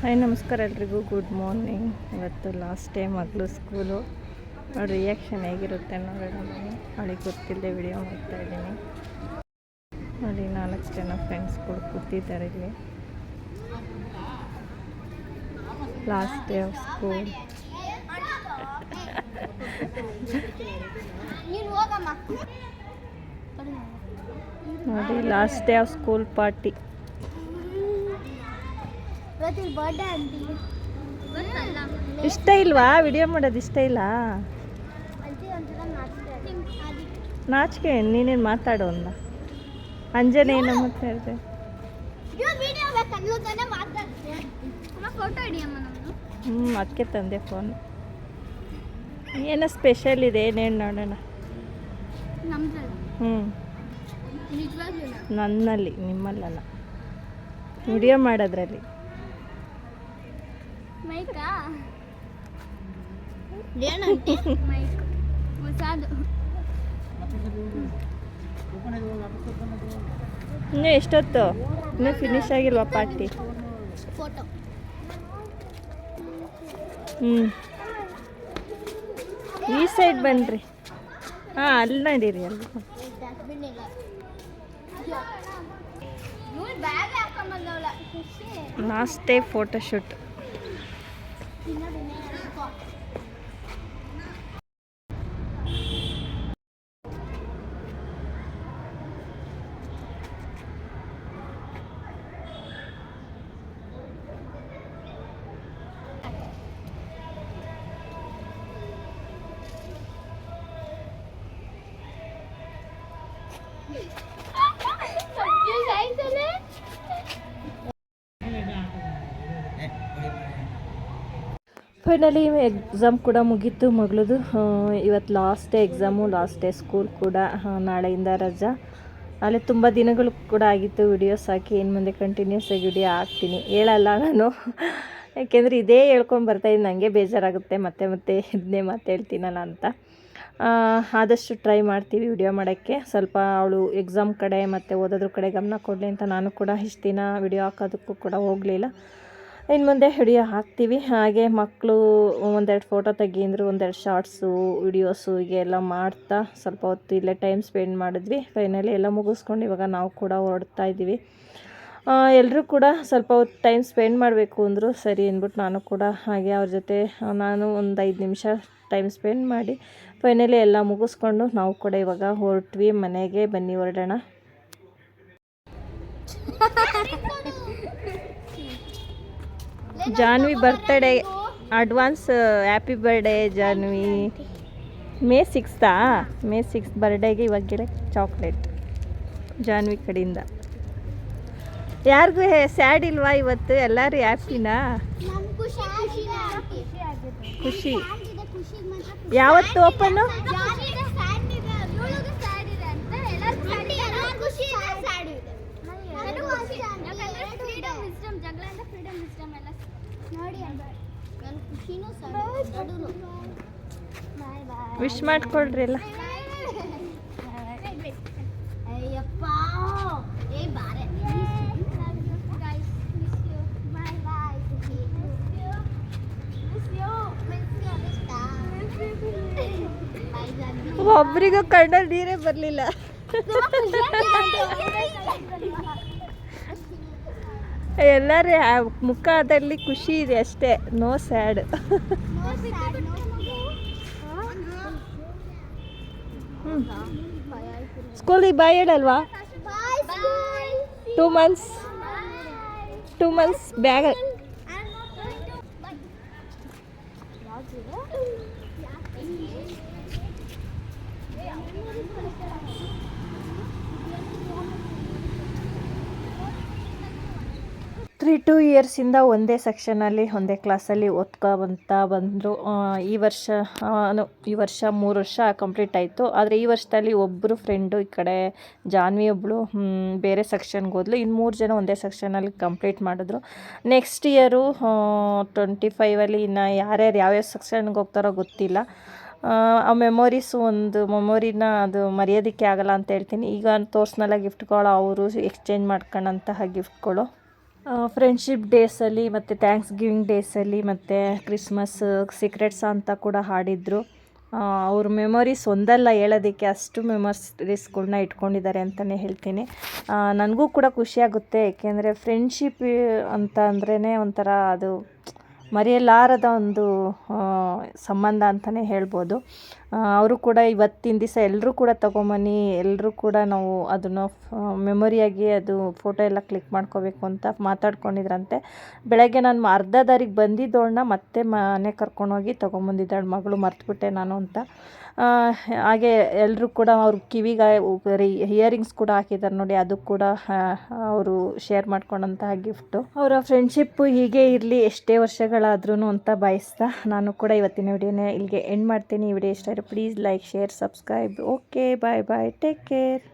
Hi ನಮಸ್ಕಾರ ಎಲ್ರಿಗೂ, good morning. ಇವತ್ತು ಲಾಸ್ಟ್ ಡೇ ಮಗಳು ಸ್ಕೂಲು. ಅವ್ರ ರಿಯಾಕ್ಷನ್ ಹೇಗಿರುತ್ತೆ ನೋಡೋಣ. ನಾನು ಅವಳಿಗೆ ಗೊತ್ತಿಲ್ಲದೆ ವಿಡಿಯೋ ಮಾಡ್ತಾಯಿದ್ದೀನಿ ನೋಡಿ. 4 ಜನ ಫ್ರೆಂಡ್ಸ್ಗಳು ಕೂತಿದ್ದಾರೆ ಇಲ್ಲಿ. Last day of school. ನೋಡಿ, last day of school party. ಇಷ್ಟ ಇಲ್ವಾ ವಿಡಿಯೋ ಮಾಡೋದು? ಇಷ್ಟ ಇಲ್ಲ? ನಾಚಿಕೆ. ನೀನೇನು ಮಾತಾಡೋ ಅಂದ ಅಂಜನೆ. ಏನು ಮಾತಾಡಿದೆ? ಅದಕ್ಕೆ ತಂದೆ ಫೋನ್. ಏನೋ ಸ್ಪೆಷಲ್ ಇದೆ, ಏನೇನು ನೋಡೋಣ. ನನ್ನಲ್ಲಿ, ನಿಮ್ಮಲ್ಲಲ್ಲ, ವಿಡಿಯೋ ಮಾಡೋದ್ರಲ್ಲಿ. ಇನ್ನೂ ಎಷ್ಟೊತ್ತು? ಇನ್ನೂ ಫಿನಿಶ್ ಆಗಿಲ್ವಾ ಪಾರ್ಟಿ? ಈ ಸೈಡ್ ಬನ್ನಿರಿ. ಹಾಂ, ಅಲ್ಲಿ ನಡೀರಿ. ಅಲ್ಲಿ last day photoshoot. Finally exam ಕೂಡ ಮುಗೀತು ಮಗಳದು. ಇವತ್ತು last day exam, last day school ಕೂಡ. ನಾಳೆಯಿಂದ ರಜಾ. ಅಲ್ಲಿ ತುಂಬ ದಿನಗಳು ಕೂಡ ಆಗಿತ್ತು ವಿಡಿಯೋಸ್ ಹಾಕಿ. ಇನ್ನು ಮುಂದೆ ಕಂಟಿನ್ಯೂಸ್ ಆಗಿ ವಿಡಿಯೋ ಹಾಕ್ತೀನಿ. ಹೇಳಲ್ಲ ನಾನು, ಯಾಕೆಂದರೆ ಇದೇ ಹೇಳ್ಕೊಂಡು ಬರ್ತಾಯಿದ್ದೀನಿ. ನನಗೆ ಬೇಜಾರಾಗುತ್ತೆ ಮತ್ತೆ ಮತ್ತೆ ಇದನ್ನೇ ಮಾತೇಳ್ತೀನಲ್ಲ ಅಂತ. ಆದಷ್ಟು ಟ್ರೈ ಮಾಡ್ತೀವಿ ವಿಡಿಯೋ ಮಾಡೋಕ್ಕೆ. ಸ್ವಲ್ಪ ಅವಳು ಎಕ್ಸಾಮ್ ಕಡೆ ಮತ್ತು ಓದೋದ್ರ ಕಡೆ ಗಮನ ಕೊಡಲಿ ಅಂತ ನಾನು ಕೂಡ ಇಷ್ಟು ದಿನ ವಿಡಿಯೋ ಹಾಕೋದಕ್ಕೂ ಕೂಡ ಹೋಗಲಿಲ್ಲ. ಇನ್ನು ಮುಂದೆ ವಿಡಿಯೋ ಹಾಕ್ತೀವಿ. ಹಾಗೆ ಮಕ್ಕಳು ಒಂದೆರಡು ಫೋಟೋ ತೆಗಿಂದ್ರು, ಒಂದೆರಡು ಶಾರ್ಟ್ಸು ವಿಡಿಯೋಸು ಹೀಗೆಲ್ಲ ಮಾಡ್ತಾ ಸ್ವಲ್ಪ ಹೊತ್ತು ಇಲ್ಲೇ ಟೈಮ್ ಸ್ಪೆಂಡ್ ಮಾಡಿದ್ವಿ. ಫೈನಲಿ ಎಲ್ಲ ಮುಗಿಸ್ಕೊಂಡು ಇವಾಗ ನಾವು ಕೂಡ ಹೊರಡ್ತಾ ಇದ್ದೀವಿ. ಎಲ್ಲರೂ ಕೂಡ ಸ್ವಲ್ಪ ಹೊತ್ತು ಟೈಮ್ ಸ್ಪೆಂಡ್ ಮಾಡಬೇಕು ಅಂದರು. ಸರಿ ಅಂದ್ಬಿಟ್ಟು ನಾನು ಕೂಡ ಹಾಗೆ ಅವ್ರ ಜೊತೆ ನಾನು ಒಂದು 5 ನಿಮಿಷ ಟೈಮ್ ಸ್ಪೆಂಡ್ ಮಾಡಿ ಫೈನಲಿ ಎಲ್ಲ ಮುಗಿಸ್ಕೊಂಡು ನಾವು ಕೂಡ ಇವಾಗ ಹೊರಟ್ವಿ ಮನೆಗೆ. ಬನ್ನಿ ಹೊರಡೋಣ. Janvi birthday advance happy birthday Janvi. May 6 May 6 ಬರ್ಡೇಗೆ ಇವಾಗಿರೋ ಚಾಕ್ಲೇಟ್ ಜಾನ್ವಿ ಕಡೆಯಿಂದ. ಯಾರಿಗೂ ಸ್ಯಾಡ್ ಇಲ್ವಾ ಇವತ್ತು? ಎಲ್ಲರೂ ಹ್ಯಾಪಿನಾ? ಖುಷಿ. ಯಾವತ್ತು ಓಪನ್ನು? ವಿಶ್ ಮಾಡ್ಕೊಳ್ರಿ ಎಲ್ಲ. ಒಬ್ರಿಗೂ ಕಣ್ಣಲ್ಲಿ ನೀರೇ ಬರಲಿಲ್ಲ. ಎಲ್ಲರೂ ಮುಖದಲ್ಲಿ ಖುಷಿ ಇದೆ ಅಷ್ಟೇ, ನೋ ಸ್ಯಾಡ್. ಸ್ಕೂಲಿಗೆ ಬಾಯ್ ಹೇಳಲ್ವಾ? 2 ಮಂತ್ಸ್ ಬ್ಯಾಗ್. ತ್ರೀ 2 ಇಯರ್ಸಿಂದ ಒಂದೇ ಸೆಕ್ಷನಲ್ಲಿ ಒಂದೇ ಕ್ಲಾಸಲ್ಲಿ ಓದ್ಕೊಬಂತ ಬಂದರು. ಈ ವರ್ಷ 3 ವರ್ಷ ಕಂಪ್ಲೀಟ್ ಆಯಿತು. ಆದರೆ ಈ ವರ್ಷದಲ್ಲಿ ಒಬ್ಬರು ಫ್ರೆಂಡು ಈ ಕಡೆ ಜಾನ್ವಿ ಒಬ್ಬಳು ಬೇರೆ ಸೆಕ್ಷನ್ಗೆ ಹೋದ್ಲು. ಇನ್ನು 3 ಜನ ಒಂದೇ ಸೆಕ್ಷನಲ್ಲಿ ಕಂಪ್ಲೀಟ್ ಮಾಡಿದ್ರು. ನೆಕ್ಸ್ಟ್ ಇಯರು 25ಅಲ್ಲಿ ಇನ್ನು ಯಾರ್ಯಾರು ಯಾವ್ಯಾವ ಸೆಕ್ಷನ್ಗೆ ಹೋಗ್ತಾರೋ ಗೊತ್ತಿಲ್ಲ. ಆ ಒಂದು ಮೆಮೊರಿನ ಅದು ಮರೆಯೋದಕ್ಕೆ ಆಗಲ್ಲ ಅಂತ ಹೇಳ್ತೀನಿ. ಈಗ ತೋರ್ಸ್ನಲ್ಲ ಗಿಫ್ಟ್ಗಳು ಅವರು ಎಕ್ಸ್ಚೇಂಜ್ ಮಾಡ್ಕೊಂಡಂತಹ ಗಿಫ್ಟ್ಗಳು. ಫ್ರೆಂಡ್ಶಿಪ್ ಡೇಸಲ್ಲಿ ಮತ್ತು ಥ್ಯಾಂಕ್ಸ್ ಗಿವಿಂಗ್ ಡೇಸಲ್ಲಿ ಮತ್ತು ಕ್ರಿಸ್ಮಸ್ ಸೀಕ್ರೆಟ್ಸ್ ಅಂತ ಕೂಡ ಹಾಡಿದರು. ಅವ್ರ ಮೆಮೊರೀಸ್ ಒಂದಲ್ಲ ಹೇಳೋದಕ್ಕೆ, ಅಷ್ಟು ಮೆಮೊರೀಸ್ಗಳ್ನ ಇಟ್ಕೊಂಡಿದ್ದಾರೆ ಅಂತಲೇ ಹೇಳ್ತೀನಿ. ನನಗೂ ಕೂಡ ಖುಷಿಯಾಗುತ್ತೆ, ಏಕೆಂದರೆ ಫ್ರೆಂಡ್ಶಿಪ್ ಅಂತ ಅಂದ್ರೇ ಒಂಥರ ಅದು ಮರೆಯಲಾರದ ಒಂದು ಸಂಬಂಧ ಅಂತಲೇ ಹೇಳ್ಬೋದು. ಅವರು ಕೂಡ ಇವತ್ತಿನ ದಿವಸ ಎಲ್ಲರೂ ಕೂಡ ತೊಗೊಂಬನ್ನಿ, ಎಲ್ಲರೂ ಕೂಡ ನಾವು ಅದನ್ನು ಮೆಮೊರಿಯಾಗಿ ಅದು ಫೋಟೋ ಎಲ್ಲ ಕ್ಲಿಕ್ ಮಾಡ್ಕೋಬೇಕು ಅಂತ ಮಾತಾಡ್ಕೊಂಡಿದ್ರಂತೆ. ಬೆಳಗ್ಗೆ ನಾನು ಅರ್ಧ ದಾರಿಗೆ ಬಂದಿದ್ದೋಳನ್ನ ಮತ್ತೆ ಮನೆಗೆ ಕರ್ಕೊಂಡೋಗಿ ತೊಗೊಂಬಂದಿದ್ದಾಳೆ ಮಗಳು, ಮರ್ತುಬಿಟ್ಟೆ ನಾನು ಅಂತ. ಹಾಗೆ ಎಲ್ಲರೂ ಕೂಡ ಅವ್ರ ಕಿವಿಗೆ ಇಯರಿಂಗ್ಸ್ ಕೂಡ ಹಾಕಿದ್ದಾರೆ ನೋಡಿ, ಅದು ಕೂಡ ಅವರು ಶೇರ್ ಮಾಡ್ಕೊಂಡಂತಹ ಗಿಫ್ಟು. ಅವರ ಫ್ರೆಂಡ್ಶಿಪ್ಪು ಹೀಗೆ ಇರಲಿ ಎಷ್ಟೇ ವರ್ಷಗಳಾದ್ರೂ ಅಂತ ಬಯಸ್ತಾ ನಾನು ಕೂಡ ಇವತ್ತಿನ ವಿಡಿಯೋನ ಇಲ್ಲಿಗೆ ಎಂಡ್ ಮಾಡ್ತೀನಿ. ಈ ವಿಡಿಯೋ ಇಷ್ಟ ಆದರೆ please like, share, subscribe. Okay, bye bye, take care.